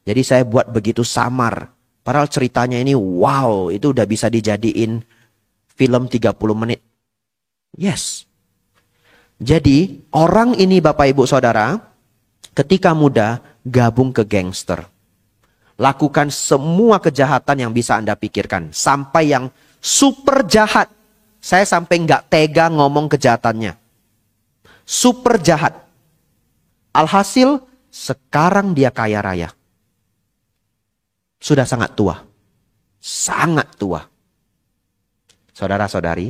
Jadi saya buat begitu samar. Padahal ceritanya ini wow, itu udah bisa dijadiin film 30 menit. Yes. Jadi orang ini Bapak Ibu Saudara, ketika muda gabung ke gangster. Lakukan semua kejahatan yang bisa Anda pikirkan. Sampai yang super jahat. Saya sampai nggak tega ngomong kejahatannya. Super jahat. Alhasil sekarang dia kaya raya. Sudah sangat tua. Sangat tua. Saudara-saudari.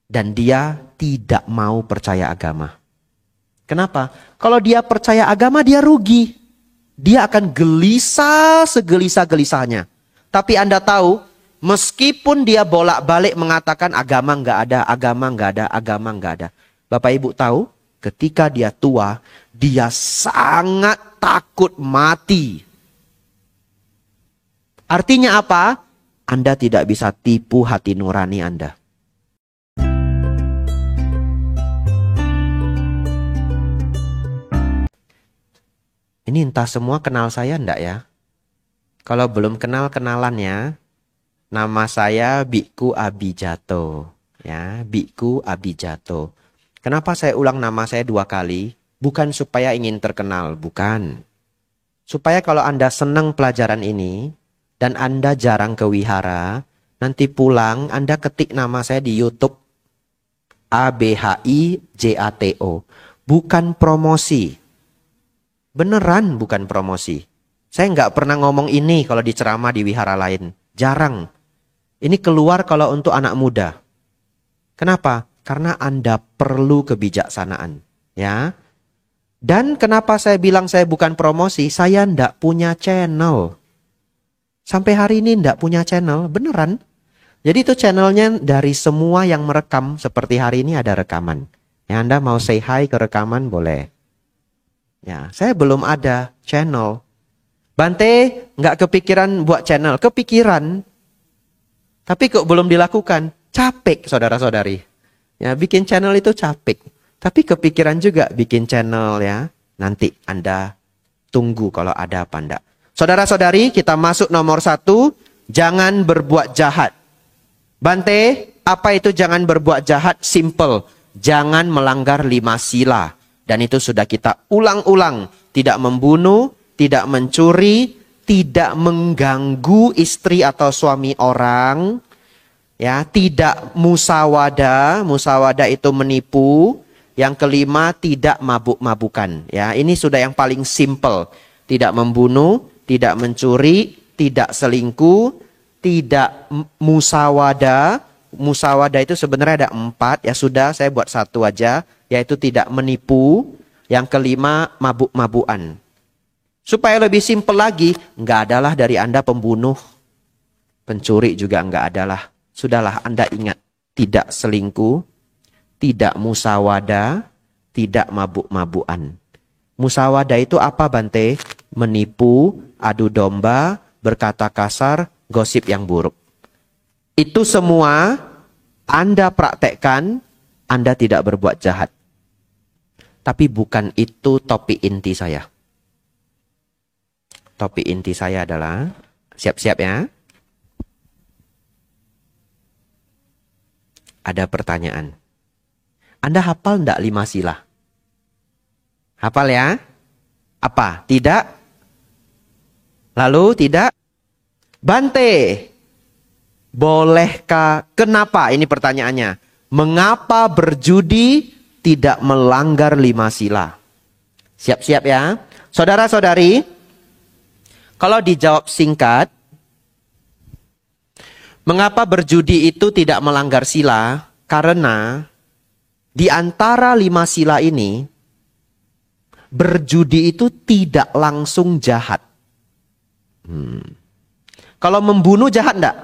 Dan dia tidak mau percaya agama. Kenapa? Kalau dia percaya agama dia rugi. Dia akan gelisah segelisah-gelisahnya. Tapi Anda tahu, meskipun dia bolak-balik mengatakan agama nggak ada, agama nggak ada, agama nggak ada. Bapak Ibu tahu, ketika dia tua, dia sangat takut mati. Artinya apa? Anda tidak bisa tipu hati nurani Anda. Ini entah semua kenal saya enggak ya? Kalau belum kenal kenalannya, nama saya Biku Abijato. Ya, Biku Abijato. Kenapa saya ulang nama saya 2 kali? Bukan supaya ingin terkenal, bukan. Supaya kalau Anda senang pelajaran ini, dan Anda jarang ke wihara, nanti pulang Anda ketik nama saya di YouTube. ABHIJATO. Bukan promosi. Beneran bukan promosi. Saya nggak pernah ngomong ini kalau di ceramah di wihara lain. Jarang. Ini keluar kalau untuk anak muda. Kenapa? Karena Anda perlu kebijaksanaan. Ya. Dan kenapa saya bilang saya bukan promosi? Saya ndak punya channel. Sampai hari ini ndak punya channel. Beneran. Jadi itu channelnya dari semua yang merekam. Seperti hari ini ada rekaman. Ya, Anda mau say hi ke rekaman boleh. Ya, saya belum ada channel. Bante nggak kepikiran buat channel. Kepikiran. Tapi kok belum dilakukan. Capek saudara-saudari. Ya, bikin channel itu capek. Tapi kepikiran juga bikin channel ya. Nanti Anda tunggu kalau ada apa enggak. Saudara-saudari, kita masuk nomor 1. Jangan berbuat jahat. Bante, apa itu jangan berbuat jahat? Simple. Jangan melanggar 5 sila. Dan itu sudah kita ulang-ulang. Tidak membunuh, tidak mencuri, tidak mengganggu istri atau suami orang. Ya, tidak musawada. Musawada itu menipu. Yang kelima, tidak mabuk-mabukan. Ya, ini sudah yang paling simple. Tidak membunuh, tidak mencuri, tidak selingkuh, tidak musawada. Musawada itu sebenarnya ada 4. Ya sudah, saya buat 1 aja. Yaitu tidak menipu. Yang kelima, mabuk-mabukan. Supaya lebih simpel lagi, nggak adalah dari Anda pembunuh. Pencuri juga nggak adalah. Sudahlah, Anda ingat. Tidak selingkuh, tidak musawada, tidak mabuk-mabukan. Musawada itu apa Bante? Menipu, adu domba, berkata kasar, gosip yang buruk. Itu semua Anda praktekkan, Anda tidak berbuat jahat. Tapi bukan itu topik inti saya. Topik inti saya adalah, siap-siap ya. Ada pertanyaan. Anda hafal enggak 5 sila? Hafal ya? Apa? Tidak? Lalu tidak? Bante, bolehkah? Kenapa? Ini pertanyaannya. Mengapa berjudi tidak melanggar 5 sila? Siap-siap ya. Saudara-saudari, kalau dijawab singkat, mengapa berjudi itu tidak melanggar sila? Karena di antara 5 sila ini, berjudi itu tidak langsung jahat. Kalau membunuh jahat enggak?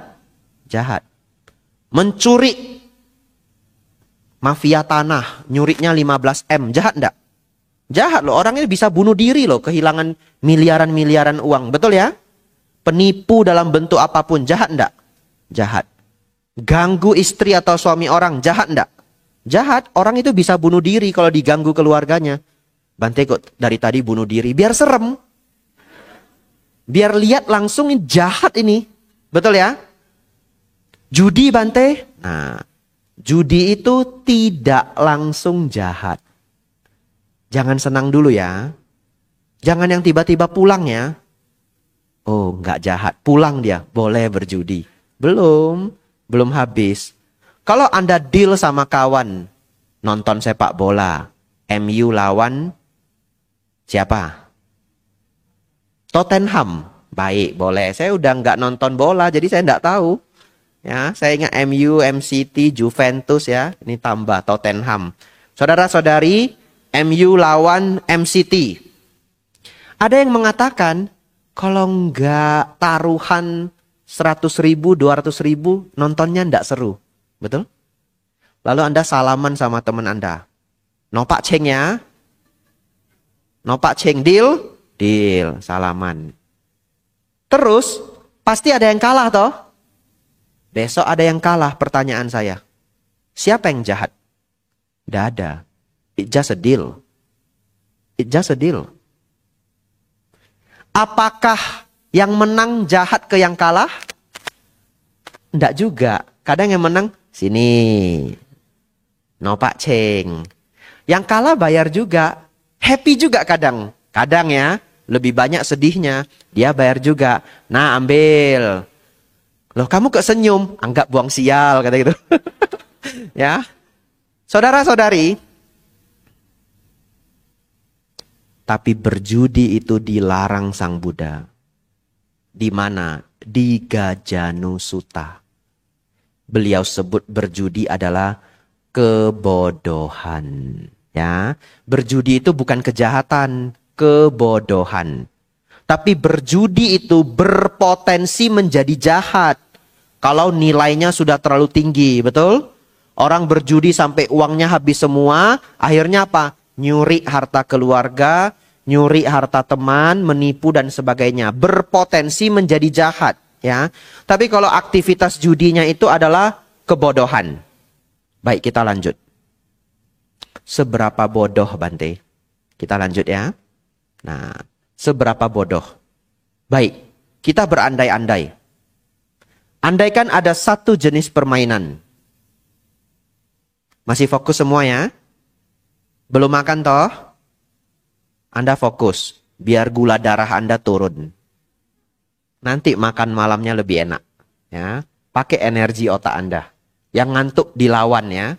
Jahat. Mencuri, mafia tanah, nyurinya 15 M, jahat enggak? Jahat loh, orangnya bisa bunuh diri loh, kehilangan miliaran-miliaran uang, betul ya? Penipu dalam bentuk apapun, jahat enggak? Jahat. Ganggu istri atau suami orang, jahat enggak? Jahat, orang itu bisa bunuh diri kalau diganggu keluarganya. Bante kok dari tadi bunuh diri, biar serem. Biar lihat langsung ini jahat ini. Betul ya? Judi Bante. Nah, judi itu tidak langsung jahat. Jangan senang dulu ya. Jangan yang tiba-tiba pulang ya. Oh, nggak jahat. Pulang dia. Boleh berjudi. Belum habis. Kalau Anda deal sama kawan, nonton sepak bola, MU lawan siapa? Tottenham. Baik, boleh. Saya udah nggak nonton bola, jadi saya nggak tahu. Ya, saya ingat MU, MCT, Juventus ya. Ini tambah Tottenham. Saudara-saudari, MU lawan MCT. Ada yang mengatakan, kalau nggak taruhan 100.000, 200.000, nontonnya nggak seru. Betul? Lalu Anda salaman sama teman Anda. No Pak Ceng ya. No Pak Ceng, deal? Deal, salaman. Terus, pasti ada yang kalah toh? Besok ada yang kalah, pertanyaan saya. Siapa yang jahat? Tidak ada. It's just a deal. It's just a deal. Apakah yang menang jahat ke yang kalah? Tidak juga. Kadang yang menang, sini. No Pak Ceng. Yang kalah bayar juga. Happy juga kadang. Kadang ya, lebih banyak sedihnya. Dia bayar juga. Nah, ambil. Loh, kamu kok senyum? Anggap buang sial, kata gitu. Ya. Saudara-saudari, tapi berjudi itu dilarang Sang Buddha. Di mana? Di Gajanu Sutta. Beliau sebut berjudi adalah kebodohan. Ya, berjudi itu bukan kejahatan, kebodohan. Tapi berjudi itu berpotensi menjadi jahat. Kalau nilainya sudah terlalu tinggi, betul? Orang berjudi sampai uangnya habis semua, akhirnya apa? Nyuri harta keluarga, nyuri harta teman, menipu dan sebagainya. Berpotensi menjadi jahat, ya. Tapi kalau aktivitas judinya itu adalah kebodohan. Baik, kita lanjut. Seberapa bodoh, Bante? Kita lanjut ya. Nah, seberapa bodoh? Baik, kita berandai-andai. Andaikan ada satu jenis permainan. Masih fokus semua ya? Belum makan toh? Anda fokus, biar gula darah Anda turun. Nanti makan malamnya lebih enak. Ya, pakai energi otak Anda. Yang ngantuk dilawan ya.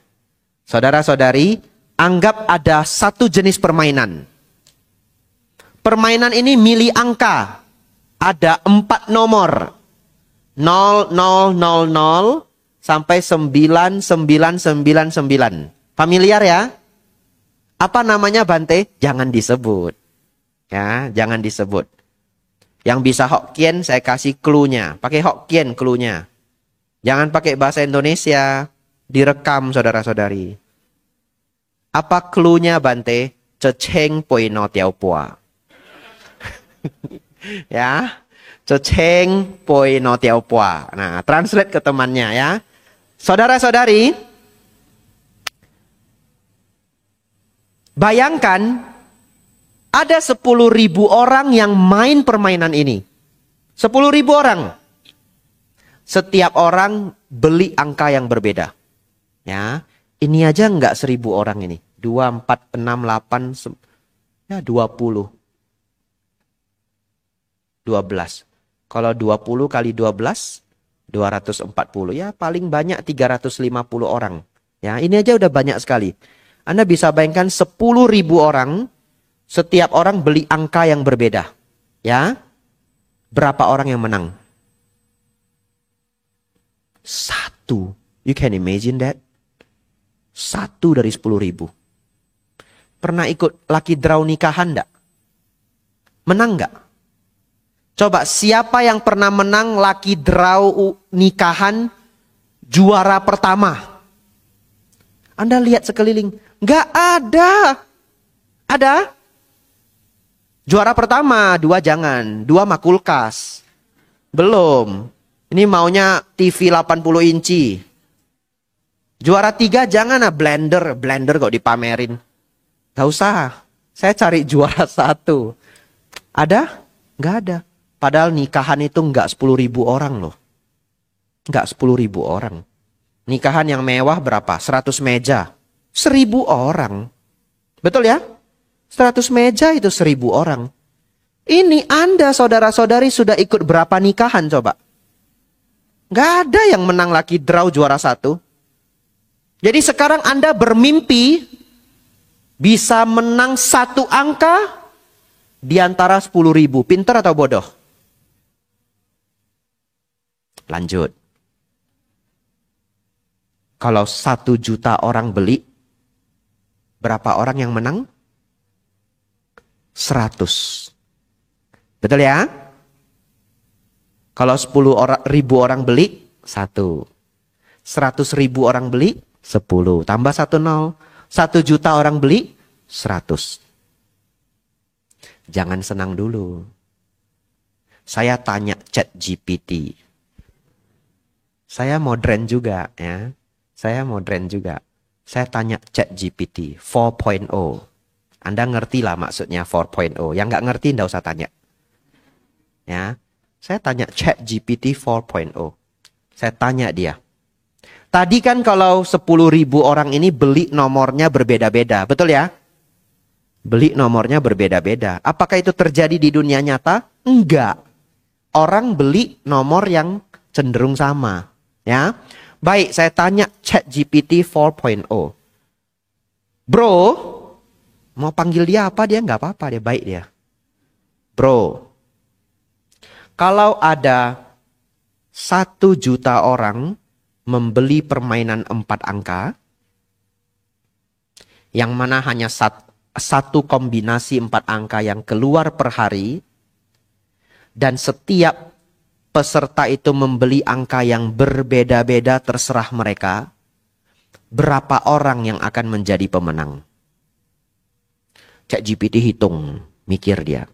Saudara-saudari, anggap ada satu jenis permainan. Permainan ini milih angka. Ada 4 nomor. 0, 0, 0, 0 sampai 9, 9, 9, 9. Familiar ya? Apa namanya Bante? Jangan disebut. Ya, jangan disebut. Yang bisa Hokkien saya kasih clue-nya. Pakai Hokkien clue-nya. Jangan pakai bahasa Indonesia. Direkam saudara-saudari. Apa clue-nya Bante? Ceceng poi no tiao pua. Ya. Ceceng poi no tiao pua. Nah, translate ke temannya ya. Saudara-saudari, bayangkan ada 10.000 orang yang main permainan ini. 10.000 orang. Setiap orang beli angka yang berbeda. Ya, ini aja enggak 1.000 orang ini. 2, 4, 6, 8, ya 20. 12. Kalau 20 kali 12, 240. Ya paling banyak 350 orang. Ya, ini aja udah banyak sekali. Anda bisa bayangkan 10.000 orang, setiap orang beli angka yang berbeda. Ya, berapa orang yang menang? 1. You can imagine that? 1 dari 10.000. Pernah ikut lucky draw nikahan enggak? Menang enggak? Coba siapa yang pernah menang lucky draw nikahan juara pertama? Anda lihat sekeliling. Enggak ada. Ada? Juara pertama, 2 jangan. 2 mah kulkas. Belum. Ini maunya TV 80 inci. Juara 3 jangan lah blender. Blender kok dipamerin. Gak usah. Saya cari juara 1. Ada? Gak ada. Padahal nikahan itu nggak 10.000 orang loh. Nggak 10.000 orang. Nikahan yang mewah berapa? 100 meja. 1.000 orang. Betul ya? 100 meja itu 1.000 orang. Ini Anda saudara-saudari sudah ikut berapa nikahan coba? Nggak ada yang menang Lucky Draw juara 1. Jadi sekarang Anda bermimpi bisa menang 1 angka di antara 10.000. Pinter atau bodoh? Lanjut. Kalau 1 juta orang beli, berapa orang yang menang? 100. Betul ya? Kalau 10.000 orang beli, 1. 100.000 orang beli, 10. Tambah 1 nol. 1 juta orang beli, 100. Jangan senang dulu. Saya tanya ChatGPT. Saya modern juga ya. Saya modern juga. Saya tanya ChatGPT 4.0. Anda ngerti lah maksudnya 4.0. Yang nggak ngerti nggak usah tanya. Ya, saya tanya ChatGPT 4.0. Saya tanya dia. Tadi kan kalau 10.000 orang ini beli nomornya berbeda-beda, betul ya? Beli nomornya berbeda-beda. Apakah itu terjadi di dunia nyata? Enggak. Orang beli nomor yang cenderung sama, ya. Baik, saya tanya ChatGPT 4.0. Bro, mau panggil dia apa? Dia nggak apa-apa, dia baik dia. Bro, kalau ada 1 juta orang membeli permainan 4 angka, yang mana hanya satu kombinasi 4 angka yang keluar per hari, dan setiap peserta itu membeli angka yang berbeda-beda terserah mereka, berapa orang yang akan menjadi pemenang? ChatGPT hitung, mikir dia.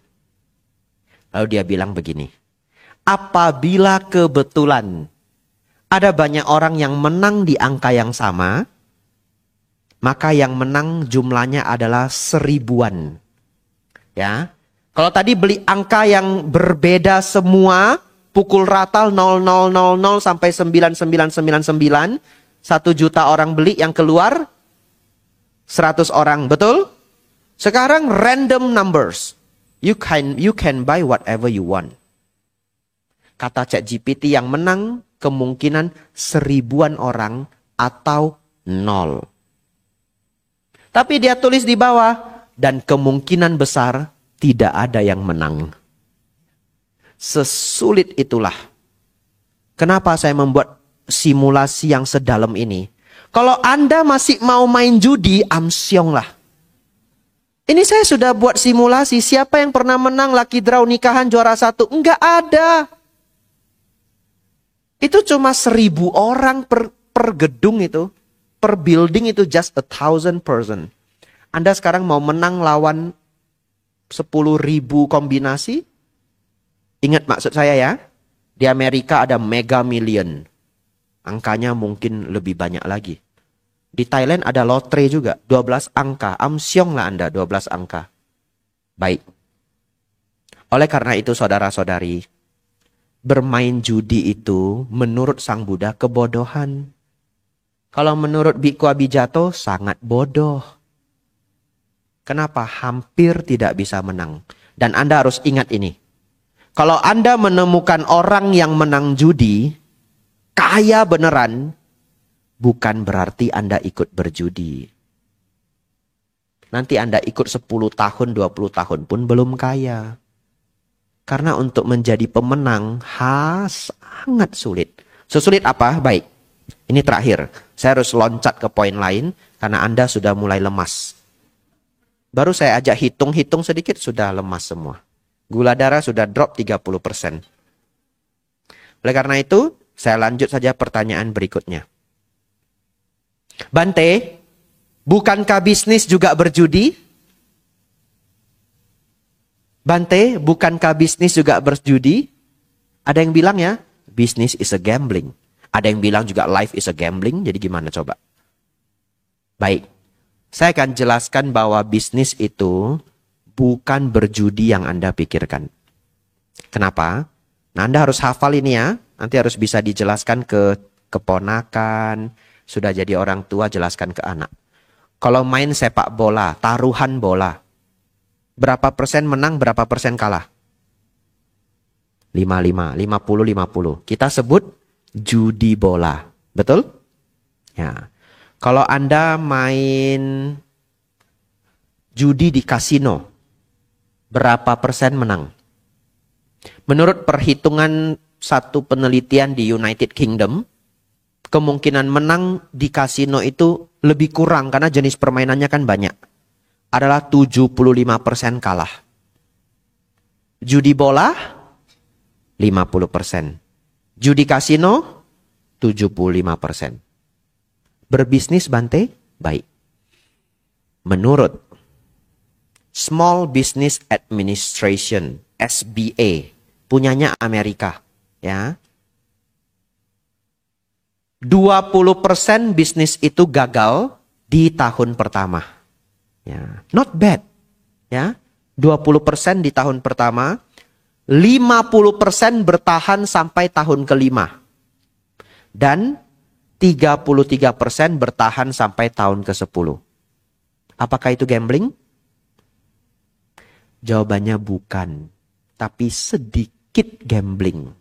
Lalu dia bilang begini, apabila kebetulan ada banyak orang yang menang di angka yang sama, maka yang menang jumlahnya adalah 1000-an. Ya. Kalau tadi beli angka yang berbeda semua, pukul rata 0000 sampai 9999, 1 juta orang beli, yang keluar 100 orang, betul? Sekarang random numbers. You can buy whatever you want. Kata ChatGPT, yang menang kemungkinan 1000-an orang atau 0. Tapi dia tulis di bawah, dan kemungkinan besar tidak ada yang menang. Sesulit itulah. Kenapa saya membuat simulasi yang sedalam ini? Kalau Anda masih mau main judi, amsyong lah. Ini saya sudah buat simulasi. Siapa yang pernah menang Lucky Draw nikahan juara 1? Enggak ada. Itu cuma 1000 orang per gedung itu. Per building itu just 1,000 person. Anda sekarang mau menang lawan 10.000 kombinasi? Ingat maksud saya ya. Di Amerika ada Mega Million. Angkanya mungkin lebih banyak lagi. Di Thailand ada lotre juga. 12 angka. Amsyong lah Anda 12 angka. Baik. Oleh karena itu saudara-saudari, bermain judi itu menurut Sang Buddha kebodohan. Kalau menurut Bhikkhu Abhijato sangat bodoh. Kenapa? Hampir tidak bisa menang. Dan Anda harus ingat ini. Kalau Anda menemukan orang yang menang judi, kaya beneran, bukan berarti Anda ikut berjudi. Nanti Anda ikut 10 tahun, 20 tahun pun belum kaya. Karena untuk menjadi pemenang sangat sulit. Sesulit apa? Baik. Ini terakhir. Saya harus loncat ke poin lain karena Anda sudah mulai lemas. Baru saya ajak hitung-hitung sedikit sudah lemas semua. Gula darah sudah drop 30%. Oleh karena itu, saya lanjut saja pertanyaan berikutnya. Bante, bukankah bisnis juga berjudi? Bante, bukankah bisnis juga berjudi? Ada yang bilang ya, bisnis is a gambling. Ada yang bilang juga life is a gambling. Jadi gimana coba? Baik, saya akan jelaskan bahwa bisnis itu bukan berjudi yang Anda pikirkan. Kenapa? Nah, Anda harus hafal ini ya. Nanti harus bisa dijelaskan ke keponakan. Sudah jadi orang tua, jelaskan ke anak. Kalau main sepak bola, taruhan bola. Berapa persen menang, berapa persen kalah? 55, 50, 50. Kita sebut judi bola. Betul? Ya. Kalau Anda main judi di kasino, berapa persen menang? Menurut perhitungan satu penelitian di United Kingdom, kemungkinan menang di kasino itu lebih kurang karena jenis permainannya kan banyak. Adalah 75% kalah. Judi bola 50%. Judi kasino 75%. Berbisnis Bante baik. Menurut Small Business Administration SBA punyanya Amerika, ya. 20% bisnis itu gagal di tahun pertama. Ya, not bad. Ya. 20% di tahun pertama, 50% bertahan sampai tahun kelima. Dan 33% bertahan sampai tahun ke-10. Apakah itu gambling? Jawabannya bukan. Tapi sedikit gambling.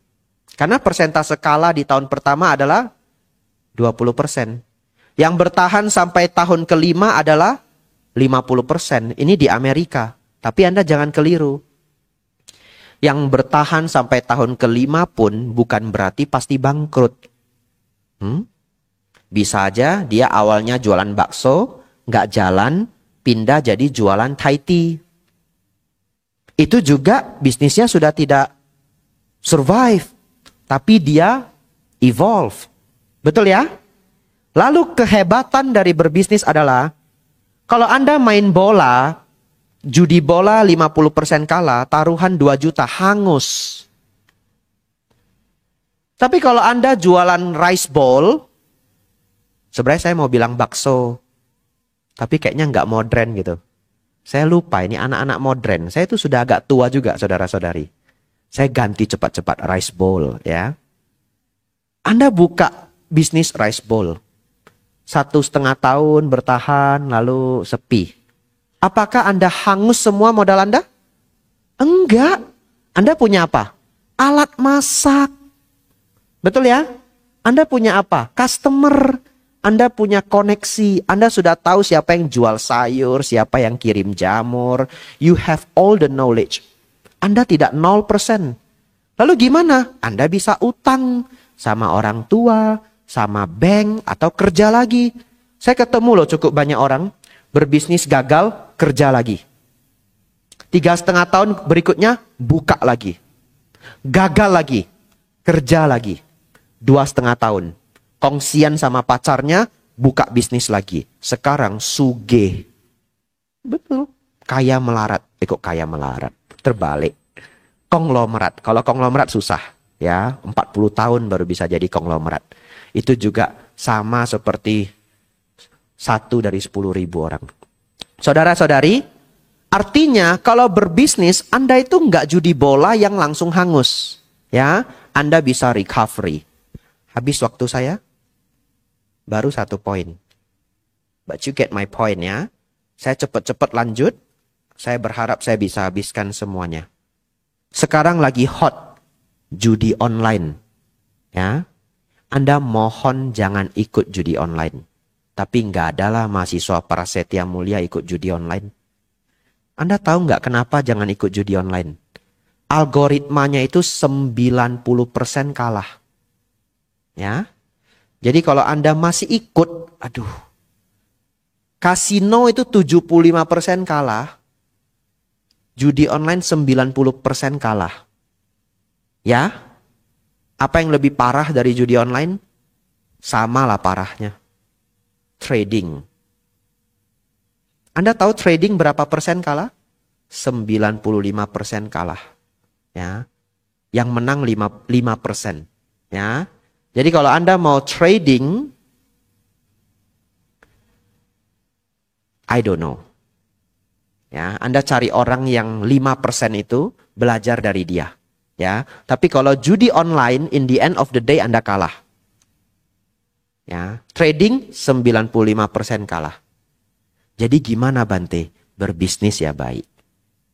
Karena persentase kalah di tahun pertama adalah 20%. Yang bertahan sampai tahun kelima adalah 50%. Ini di Amerika. Tapi Anda jangan keliru. Yang bertahan sampai tahun kelima pun bukan berarti pasti bangkrut. Bisa aja dia awalnya jualan bakso, nggak jalan, pindah jadi jualan Thai tea. Itu juga bisnisnya sudah tidak survive. Tapi dia evolve. Betul ya? Lalu kehebatan dari berbisnis adalah, kalau Anda main bola, judi bola 50% kalah, taruhan 2 juta, hangus. Tapi kalau Anda jualan rice bowl, sebenarnya saya mau bilang bakso, tapi kayaknya nggak modern gitu. Saya lupa ini anak-anak modern. Saya itu sudah agak tua juga, saudara-saudari. Saya ganti cepat-cepat rice bowl, ya. Anda buka bisnis rice bowl. 1,5 tahun bertahan, lalu sepi. Apakah Anda hangus semua modal Anda? Enggak. Anda punya apa? Alat masak. Betul ya? Anda punya apa? Customer. Anda punya koneksi. Anda sudah tahu siapa yang jual sayur, siapa yang kirim jamur. You have all the knowledge. Anda tidak 0%. Lalu gimana? Anda bisa utang sama orang tua, sama bank, atau kerja lagi. Saya ketemu loh cukup banyak orang berbisnis gagal, kerja lagi. 3,5 tahun berikutnya buka lagi. Gagal lagi, kerja lagi. 2,5 tahun. Kongsian sama pacarnya, buka bisnis lagi. Sekarang sugih. Betul. Kaya melarat. Kok kaya melarat? Terbalik. Konglomerat. Kalau konglomerat susah. Ya, 40 tahun baru bisa jadi konglomerat. Itu juga sama seperti 1 dari 10.000 orang. Saudara-saudari, artinya kalau berbisnis, Anda itu nggak judi bola yang langsung hangus. Ya, Anda bisa recovery. Habis waktu saya? Baru 1 poin. But you get my point ya. Saya cepat-cepat lanjut. Saya berharap saya bisa habiskan semuanya. Sekarang lagi hot judi online. Ya. Anda mohon jangan ikut judi online. Tapi nggak adalah mahasiswa Prasetya Mulia ikut judi online. Anda tahu nggak kenapa jangan ikut judi online? Algoritmanya itu 90% kalah. Ya. Jadi kalau Anda masih ikut, aduh. Kasino itu 75% kalah. Judi online 90% kalah. Ya. Apa yang lebih parah dari judi online? Sama lah parahnya. Trading. Anda tahu trading berapa persen kalah? 95% kalah. Ya. Yang menang 5%. Ya. Jadi kalau Anda mau trading, I don't know. Ya, Anda cari orang yang 5% itu, belajar dari dia. Ya, tapi kalau judi online, in the end of the day Anda kalah. Ya, trading 95% kalah. Jadi gimana Bante? Berbisnis ya baik.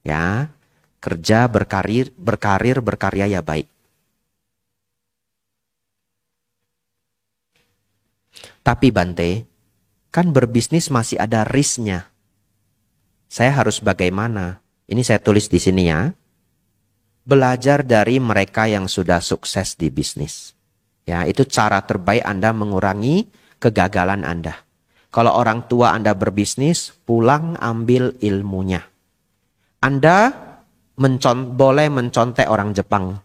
Ya, kerja, berkarya ya baik. Tapi Bante, kan berbisnis masih ada risknya. Saya harus bagaimana? Ini saya tulis di sini ya. Belajar dari mereka yang sudah sukses di bisnis. Ya, itu cara terbaik Anda mengurangi kegagalan Anda. Kalau orang tua Anda berbisnis, pulang ambil ilmunya. Anda boleh mencontek orang Jepang.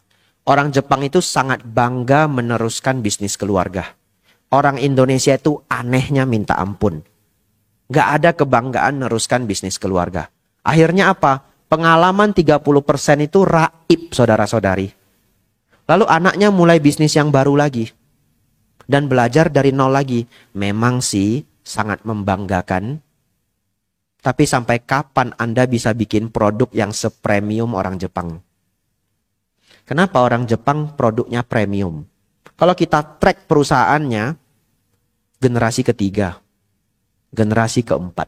Orang Jepang itu sangat bangga meneruskan bisnis keluarga. Orang Indonesia itu anehnya minta ampun. Gak ada kebanggaan meneruskan bisnis keluarga. Akhirnya apa? Pengalaman 30% itu raib saudara-saudari. Lalu anaknya mulai bisnis yang baru lagi. Dan belajar dari nol lagi. Memang sih sangat membanggakan. Tapi sampai kapan Anda bisa bikin produk yang sepremium orang Jepang? Kenapa orang Jepang produknya premium? Kalau kita track perusahaannya, generasi ketiga, generasi keempat.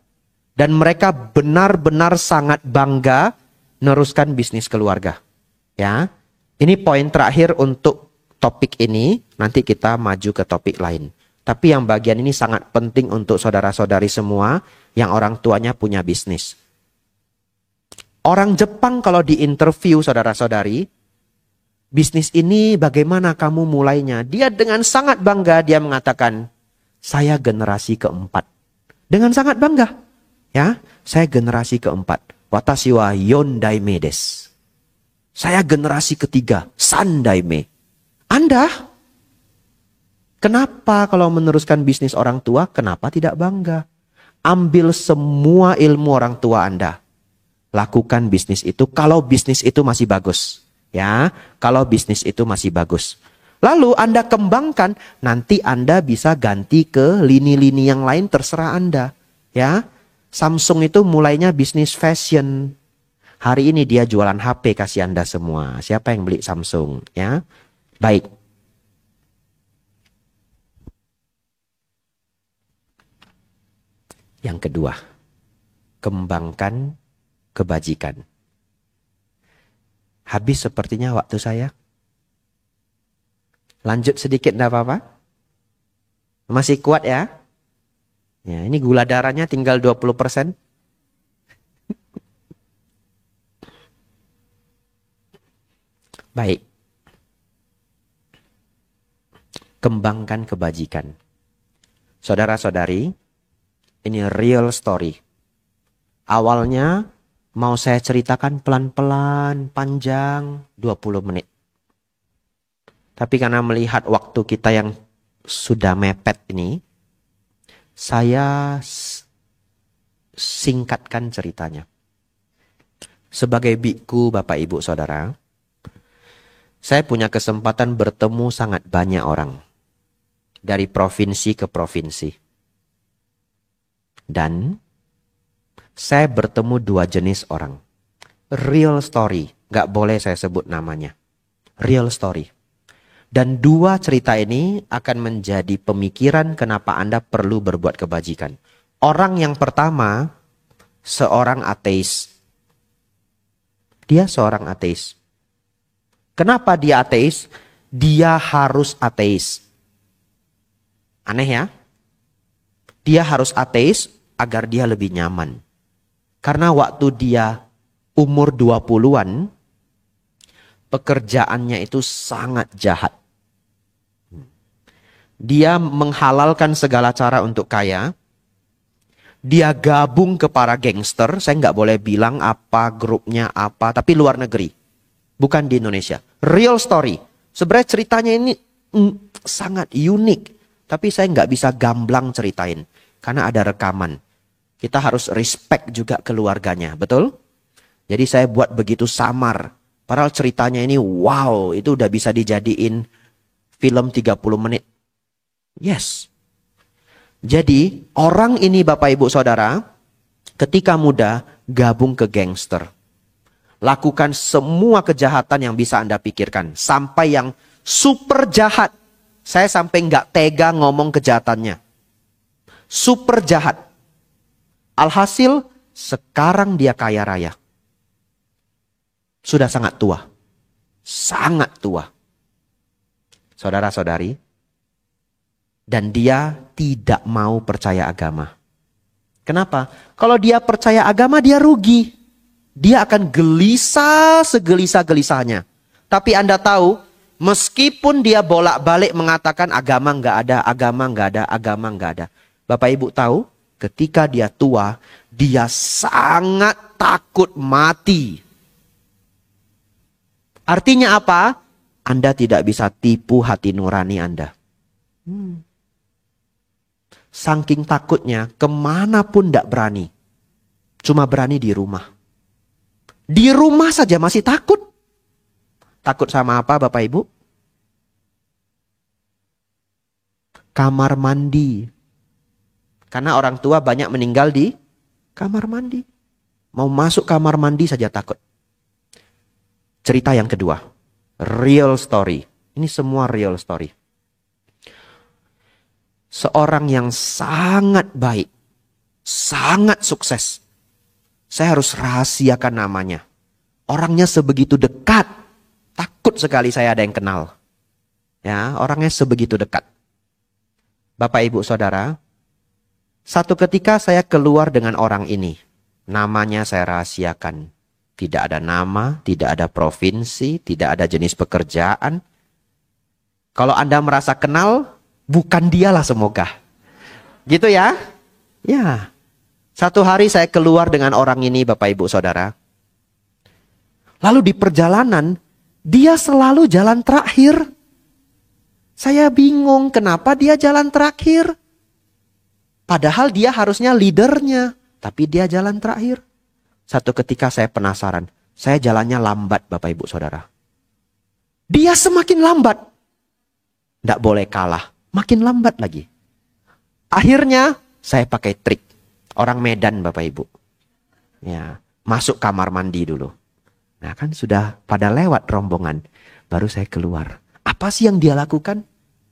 Dan mereka benar-benar sangat bangga meneruskan bisnis keluarga. Ya, ini poin terakhir untuk topik ini. Nanti kita maju ke topik lain. Tapi yang bagian ini sangat penting untuk saudara-saudari semua yang orang tuanya punya bisnis. Orang Jepang kalau diinterview saudara-saudari, bisnis ini bagaimana kamu mulainya? Dia dengan sangat bangga dia mengatakan, saya generasi keempat. Dengan sangat bangga. Ya, saya generasi keempat. Watashi wa yondaime desu. Saya generasi ketiga, sandaime. Anda, kenapa kalau meneruskan bisnis orang tua, kenapa tidak bangga? Ambil semua ilmu orang tua Anda. Lakukan bisnis itu kalau bisnis itu masih bagus. Ya, kalau bisnis itu masih bagus. Lalu Anda kembangkan, nanti Anda bisa ganti ke lini-lini yang lain terserah Anda. Ya, Samsung itu mulainya bisnis fashion. Hari ini dia jualan HP kasih Anda semua. Siapa yang beli Samsung? Ya, baik. Yang kedua, kembangkan kebajikan. Habis sepertinya waktu saya. Lanjut sedikit enggak apa-apa? Masih kuat ya? Ya, ini gula darahnya tinggal 20%. Baik. Kembangkan kebajikan. Saudara-saudari, ini real story. Awalnya mau saya ceritakan pelan-pelan, panjang, 20 menit. Tapi karena melihat waktu kita yang sudah mepet ini, saya singkatkan ceritanya. Sebagai biku, Bapak Ibu Saudara, saya punya kesempatan bertemu sangat banyak orang. Dari provinsi ke provinsi. Dan saya bertemu dua jenis orang. Real story, gak boleh saya sebut namanya. Real story. Dan dua cerita ini akan menjadi pemikiran kenapa Anda perlu berbuat kebajikan. Orang yang pertama, seorang ateis. Dia seorang ateis. Kenapa dia ateis? Dia harus ateis. Aneh ya? Dia harus ateis agar dia lebih nyaman. Karena waktu dia umur 20-an, pekerjaannya itu sangat jahat. Dia menghalalkan segala cara untuk kaya. Dia gabung ke para gangster. Saya nggak boleh bilang apa grupnya apa. Tapi luar negeri. Bukan di Indonesia. Real story. Sebenarnya ceritanya ini sangat unik. Tapi saya nggak bisa gamblang ceritain. Karena ada rekaman. Kita harus respect juga keluarganya. Betul? Jadi saya buat begitu samar. Padahal ceritanya ini wow. Itu udah bisa dijadiin film 30 menit. Yes. Jadi orang ini Bapak Ibu Saudara ketika muda gabung ke gangster. Lakukan semua kejahatan yang bisa Anda pikirkan. Sampai yang super jahat. Saya sampai nggak tega ngomong kejahatannya. Super jahat. Alhasil, sekarang dia kaya raya. Sudah sangat tua. Sangat tua. Saudara-saudari. Dan dia tidak mau percaya agama. Kenapa? Kalau dia percaya agama, dia rugi. Dia akan gelisah segelisah-gelisahnya. Tapi Anda tahu, meskipun dia bolak-balik mengatakan agama nggak ada, agama nggak ada, agama nggak ada. Bapak Ibu tahu, ketika dia tua, dia sangat takut mati. Artinya apa? Anda tidak bisa tipu hati nurani Anda. Saking takutnya, kemanapun tidak berani. Cuma berani di rumah. Di rumah saja masih takut. Takut sama apa Bapak Ibu? Kamar mandi. Karena orang tua banyak meninggal di kamar mandi. Mau masuk kamar mandi saja takut. Cerita yang kedua. Real story. Ini semua real story. Seorang yang sangat baik. Sangat sukses. Saya harus rahasiakan namanya. Orangnya sebegitu dekat. Takut sekali saya ada yang kenal. Ya, orangnya sebegitu dekat. Bapak Ibu Saudara. Satu ketika saya keluar dengan orang ini. Namanya saya rahasiakan. Tidak ada nama, tidak ada provinsi, tidak ada jenis pekerjaan. Kalau Anda merasa kenal, bukan dialah semoga. Gitu ya? Ya. Satu hari saya keluar dengan orang ini Bapak Ibu Saudara. Lalu di perjalanan, dia selalu jalan terakhir. Saya bingung kenapa dia jalan terakhir. Padahal dia harusnya leadernya. Tapi dia jalan terakhir. Satu ketika saya penasaran. Saya jalannya lambat Bapak Ibu Saudara. Dia semakin lambat. Tidak boleh kalah. Makin lambat lagi. Akhirnya saya pakai trik. Orang Medan Bapak Ibu. Ya, masuk kamar mandi dulu. Nah kan sudah pada lewat rombongan. Baru saya keluar. Apa sih yang dia lakukan?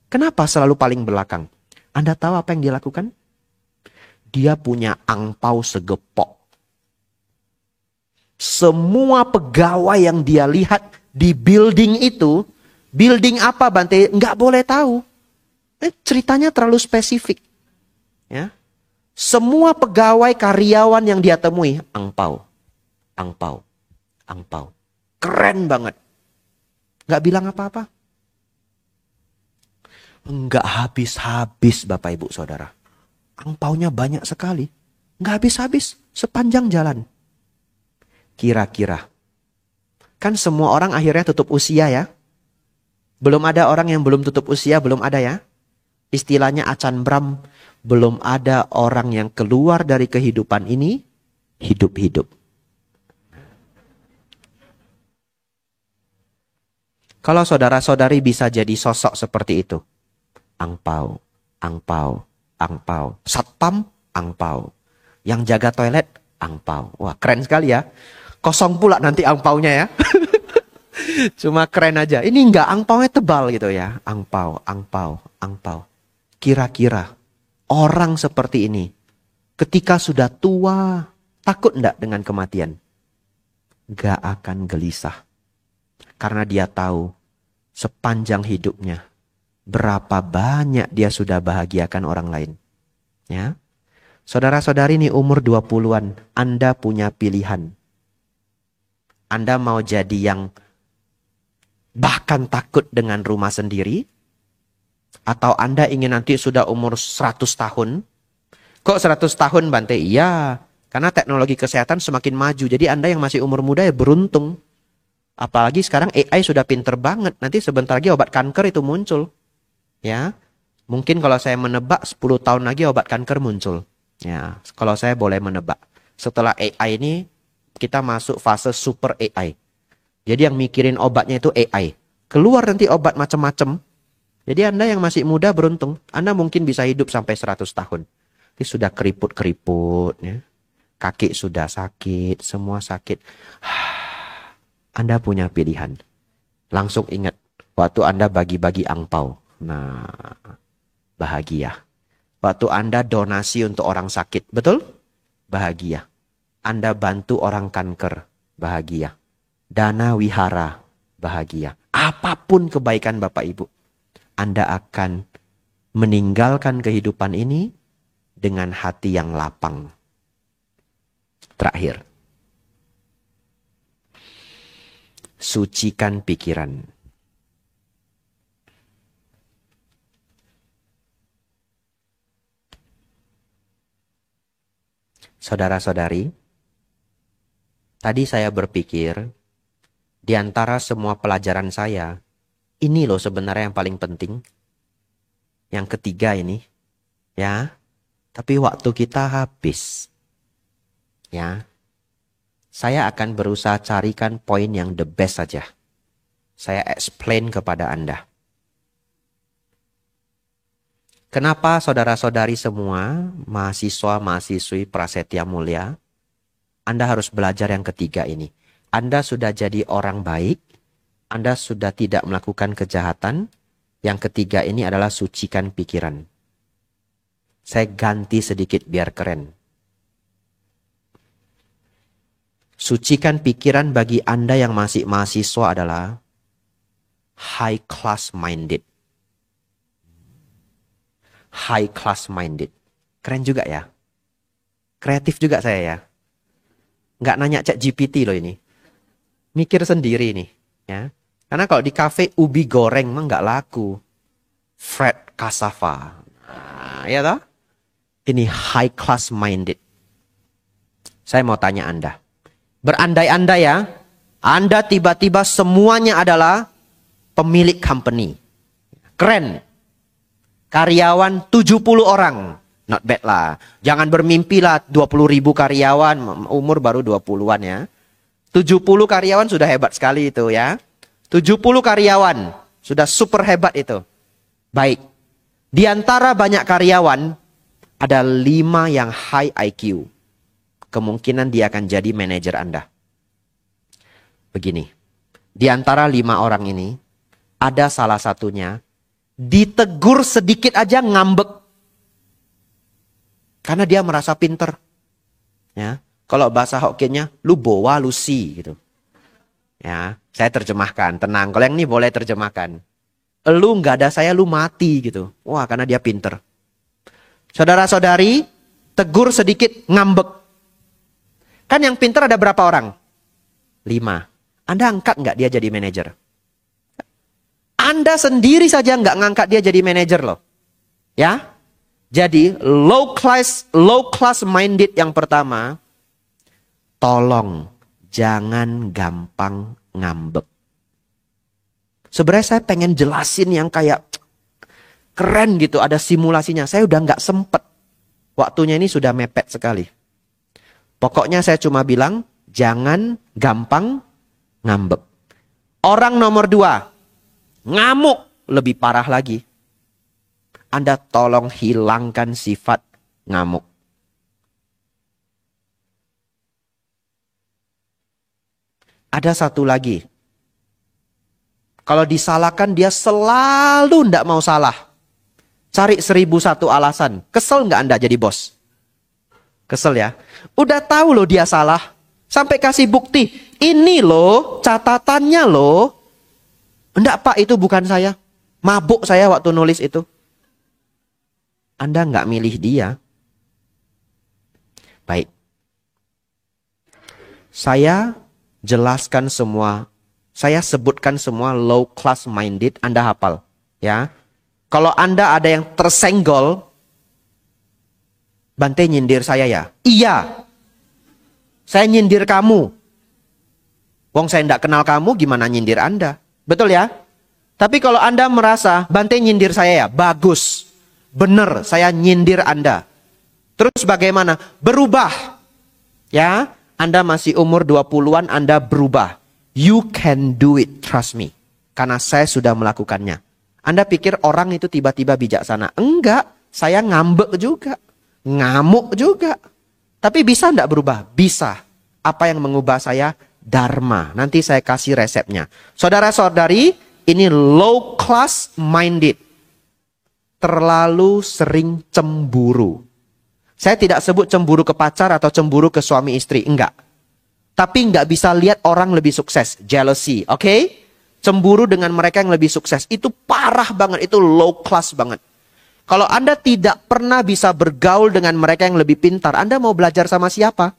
Kenapa selalu paling belakang? Anda tahu apa yang dia lakukan? Dia punya angpau segepok. Semua pegawai yang dia lihat di building itu. Building apa Bante? Nggak boleh tahu. Ceritanya terlalu spesifik. Ya. Semua pegawai karyawan yang dia temui. Angpau. Angpau. Angpau. Keren banget. Nggak bilang apa-apa. Nggak habis-habis Bapak Ibu Saudara. Angpaunya banyak sekali. Nggak habis-habis. Sepanjang jalan. Kira-kira. Kan semua orang akhirnya tutup usia ya. Belum ada orang yang belum tutup usia. Belum ada ya. Istilahnya Acan Bram. Belum ada orang yang keluar dari kehidupan ini. Hidup-hidup. Kalau saudara-saudari bisa jadi sosok seperti itu. Angpau. Angpau. Angpau. Satpam. Angpau. Yang jaga toilet. Angpau. Wah keren sekali ya. Kosong pula nanti angpaunya ya. Cuma keren aja. Ini enggak angpaunya tebal gitu ya. Angpau, angpau, angpau. Kira-kira orang seperti ini ketika sudah tua takut enggak dengan kematian? Enggak akan gelisah. Karena dia tahu sepanjang hidupnya berapa banyak dia sudah bahagiakan orang lain. Ya. Saudara-saudari ini umur 20-an, Anda punya pilihan. Anda mau jadi yang bahkan takut dengan rumah sendiri? Atau Anda ingin nanti sudah umur 100 tahun? Kok 100 tahun Bante? Iya, karena teknologi kesehatan semakin maju. Jadi Anda yang masih umur muda ya beruntung. Apalagi sekarang AI sudah pinter banget. Nanti sebentar lagi obat kanker itu muncul. Ya, mungkin kalau saya menebak 10 tahun lagi obat kanker muncul. Ya, kalau saya boleh menebak. Setelah AI ini kita masuk fase super AI. Jadi yang mikirin obatnya itu AI. Keluar nanti obat macam-macam. Jadi Anda yang masih muda beruntung. Anda mungkin bisa hidup sampai 100 tahun. Ini sudah keriput-keriput. Ya. Kaki sudah sakit. Semua sakit. Anda punya pilihan. Langsung ingat, waktu Anda bagi-bagi angpau. Nah, bahagia. Waktu Anda donasi untuk orang sakit, betul? Bahagia. Anda bantu orang kanker, bahagia. Dana wihara, bahagia. Apapun kebaikan Bapak Ibu, Anda akan meninggalkan kehidupan ini dengan hati yang lapang. Terakhir, sucikan pikiran. Saudara-saudari, tadi saya berpikir, di antara semua pelajaran saya, ini loh sebenarnya yang paling penting. Yang ketiga ini, ya. Tapi waktu kita habis. Ya. Saya akan berusaha carikan poin yang the best saja. Saya explain kepada Anda. Kenapa saudara-saudari semua, mahasiswa-mahasiswi Prasetya Mulia, Anda harus belajar yang ketiga ini. Anda sudah jadi orang baik, Anda sudah tidak melakukan kejahatan. Yang ketiga ini adalah sucikan pikiran. Saya ganti sedikit biar keren. Sucikan pikiran bagi Anda yang masih mahasiswa adalah high class minded. High class minded. Keren juga ya. Kreatif juga saya ya. Nggak nanya ChatGPT loh ini. Mikir sendiri nih. Ya. Karena kalau di kafe ubi goreng mah nggak laku. Fred cassava. Nah, ya toh? Ini high class minded. Saya mau tanya Anda. Berandai-andai ya. Anda tiba-tiba semuanya adalah pemilik company. Keren. Karyawan 70 orang. Not bad lah. Jangan bermimpi lah 20.000 karyawan. Umur baru 20-an ya. 70 karyawan sudah hebat sekali itu ya. 70 karyawan. Sudah super hebat itu. Baik. Di antara banyak karyawan. Ada 5 yang high IQ. Kemungkinan dia akan jadi manajer Anda. Begini. Di antara 5 orang ini. Ada salah satunya. Ditegur sedikit aja ngambek. Karena dia merasa pinter. Ya, kalau bahasa Hokkiennya, lu bowa lu si gitu. Ya, saya terjemahkan, tenang. Kalau yang ini boleh terjemahkan. Lu nggak ada saya, lu mati gitu. Wah, karena dia pinter. Saudara-saudari, tegur sedikit ngambek. Kan yang pinter ada berapa orang? 5. Anda angkat nggak dia jadi manajer? Anda sendiri saja nggak ngangkat dia jadi manajer loh. Ya. Jadi low class minded yang pertama. Tolong jangan gampang ngambek. Sebenarnya saya pengen jelasin yang kayak keren gitu. Ada simulasinya. Saya udah nggak sempet. Waktunya ini sudah mepet sekali. Pokoknya saya cuma bilang jangan gampang ngambek. Orang nomor 2. Ngamuk lebih parah lagi. Anda tolong hilangkan sifat ngamuk. Ada satu lagi. Kalau disalahkan dia selalu tidak mau salah. Cari 1001 alasan. Kesel nggak Anda jadi bos? Kesel ya? Udah tahu loh dia salah. Sampai kasih bukti. Ini loh catatannya loh. Enggak Pak, itu bukan saya. Mabuk saya waktu nulis itu. Anda nggak milih dia. Baik. Saya jelaskan semua. Saya sebutkan semua low class minded. Anda hafal. Ya. Kalau Anda ada yang tersenggol. Bante nyindir saya ya? Iya. Saya nyindir kamu. Wong saya nggak kenal kamu, gimana nyindir Anda? Betul ya? Tapi kalau Anda merasa Bante nyindir saya ya, bagus. Benar, saya nyindir Anda. Terus bagaimana? Berubah. Ya, Anda masih umur 20-an, Anda berubah. You can do it, trust me. Karena saya sudah melakukannya. Anda pikir orang itu tiba-tiba bijaksana? Enggak, saya ngambek juga. Ngamuk juga. Tapi bisa enggak berubah? Bisa. Apa yang mengubah saya? Dharma. Nanti saya kasih resepnya. Saudara-saudari, ini low class minded. Terlalu sering cemburu. Saya tidak sebut cemburu ke pacar atau cemburu ke suami istri. Enggak. Tapi nggak bisa lihat orang lebih sukses. Jealousy. Oke? Cemburu dengan mereka yang lebih sukses. Itu parah banget. Itu low class banget. Kalau Anda tidak pernah bisa bergaul dengan mereka yang lebih pintar, Anda mau belajar sama siapa?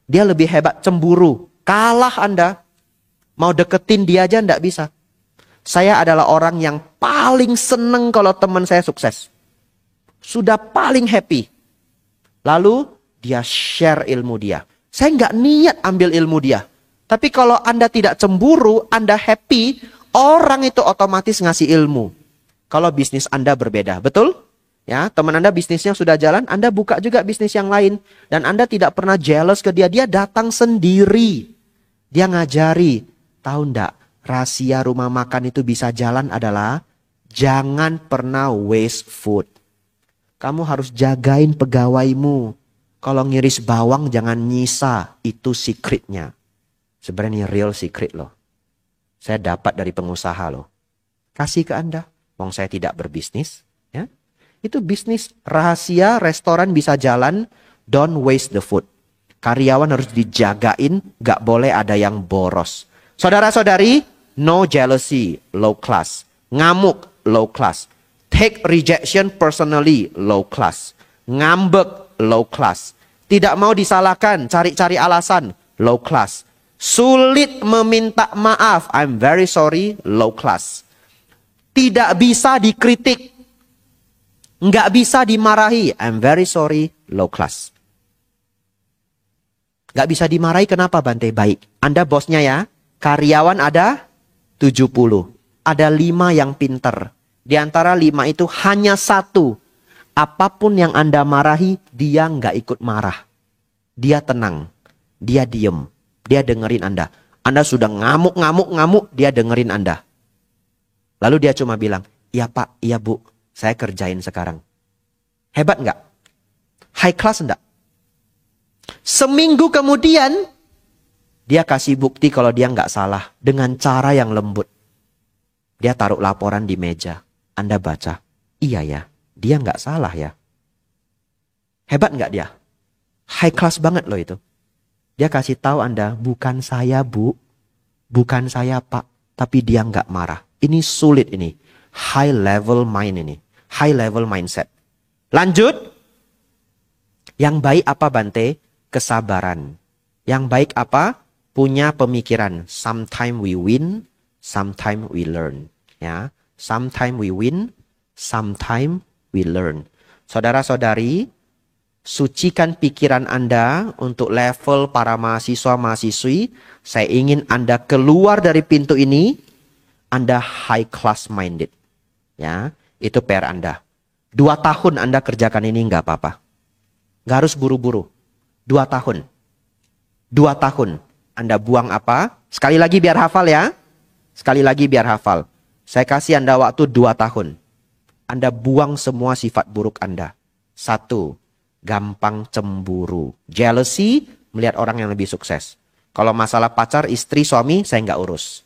Dia lebih hebat, cemburu. Kalah Anda. Mau deketin dia aja nggak bisa. Saya adalah orang yang paling seneng kalau teman saya sukses. Sudah paling happy. Lalu dia share ilmu dia. Saya nggak niat ambil ilmu dia. Tapi kalau Anda tidak cemburu, Anda happy, orang itu otomatis ngasih ilmu. Kalau bisnis Anda berbeda, betul? Ya, teman Anda bisnisnya sudah jalan, Anda buka juga bisnis yang lain. Dan Anda tidak pernah jealous ke dia, dia datang sendiri. Dia ngajari, tahu ndak, rahasia rumah makan itu bisa jalan adalah jangan pernah waste food. Kamu harus jagain pegawaimu. Kalau ngiris bawang jangan nyisa, itu secretnya. Sebenarnya ini real secret loh. Saya dapat dari pengusaha loh. Kasih ke Anda. Wong saya tidak berbisnis. Ya. Itu bisnis rahasia, restoran bisa jalan. Don't waste the food. Karyawan harus dijagain. Gak boleh ada yang boros. Saudara-saudari, no jealousy, low class. Ngamuk, low class. Take rejection personally, low class. Ngambek, low class. Tidak mau disalahkan, cari-cari alasan, low class. Sulit meminta maaf, I'm very sorry, low class. Tidak bisa dikritik, nggak bisa dimarahi, I'm very sorry, low class. Nggak bisa dimarahi kenapa Bante? Baik, Anda bosnya ya, karyawan ada 70, ada 5 yang pinter. Di antara 5 itu hanya 1. Apapun yang Anda marahi, dia nggak ikut marah. Dia tenang, dia diem. Dia dengerin Anda. Anda sudah ngamuk, dia dengerin Anda. Lalu dia cuma bilang, iya Pak, iya Bu, saya kerjain sekarang. Hebat nggak? High class enggak? Seminggu kemudian, dia kasih bukti kalau dia nggak salah. Dengan cara yang lembut. Dia taruh laporan di meja. Anda baca, iya ya, dia nggak salah ya. Hebat nggak dia? High class banget loh itu. Dia kasih tahu Anda, bukan saya Bu, bukan saya Pak, tapi dia nggak marah. Ini sulit ini, high level mind ini, high level mindset. Lanjut, yang baik apa Bante? Kesabaran. Yang baik apa? Punya pemikiran. Sometime we win, sometime we learn. Ya, sometime we win, sometime we learn. Saudara-saudari, sucikan pikiran Anda untuk level para mahasiswa-mahasiswi. Saya ingin Anda keluar dari pintu ini. Anda high class minded. Ya, itu PR Anda. 2 tahun Anda kerjakan ini nggak apa-apa. Nggak harus buru-buru. 2 tahun. 2 tahun. Anda buang apa? Sekali lagi biar hafal ya. Sekali lagi biar hafal. Saya kasih Anda waktu 2 tahun. Anda buang semua sifat buruk Anda. 1. Gampang cemburu. Jealousy, melihat orang yang lebih sukses. Kalau masalah pacar, istri, suami, saya nggak urus.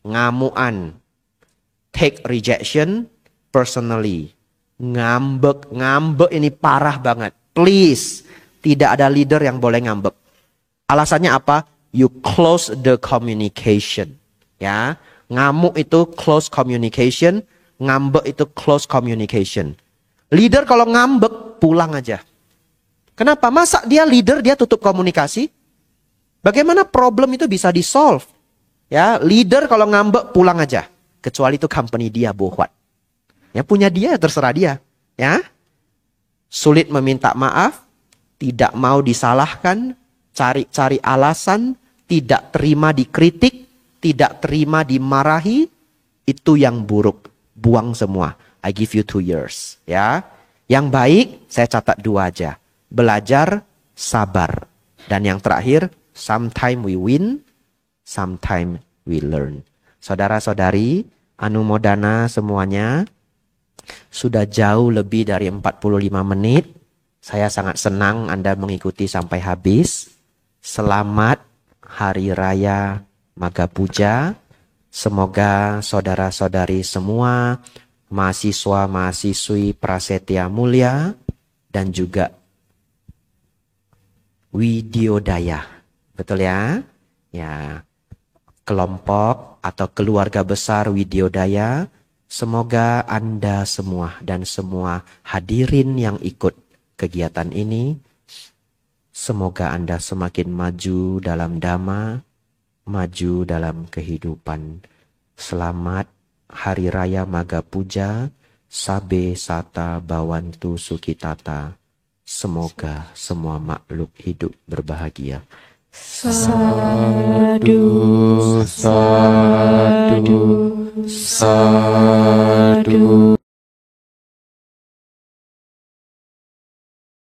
Ngamuan. Take rejection personally. Ngambek ini parah banget. Please, tidak ada leader yang boleh ngambek. Alasannya apa? You close the communication. Ya, ngamuk itu close communication, ngambek itu close communication. Leader kalau ngambek, pulang aja. Kenapa? Masa dia leader, dia tutup komunikasi? Bagaimana problem itu bisa di-solve? Ya, leader kalau ngambek, pulang aja. Kecuali itu company dia, bohwat. Ya, punya dia, terserah dia. Ya, sulit meminta maaf, tidak mau disalahkan, cari-cari alasan, tidak terima dikritik, tidak terima dimarahi, itu yang buruk. Buang semua. I give you 2 years. Ya. Yang baik, saya catat 2 aja. Belajar, sabar. Dan yang terakhir, sometime we win, sometime we learn. Saudara-saudari, anumodana semuanya. Sudah jauh lebih dari 45 menit. Saya sangat senang Anda mengikuti sampai habis. Selamat Hari Raya Maga Puja. Semoga saudara-saudari semua, mahasiswa-mahasiswi Prasetya Mulia, dan juga Widyodaya. Betul ya? Ya, kelompok atau keluarga besar Widyodaya, semoga Anda semua dan semua hadirin yang ikut kegiatan ini, semoga Anda semakin maju dalam dhamma, maju dalam kehidupan. Selamat Hari Raya Maga Puja, Sabe Sata Bawantu Sukitata. Semoga semua makhluk hidup berbahagia. Sadu, sadu, sadu.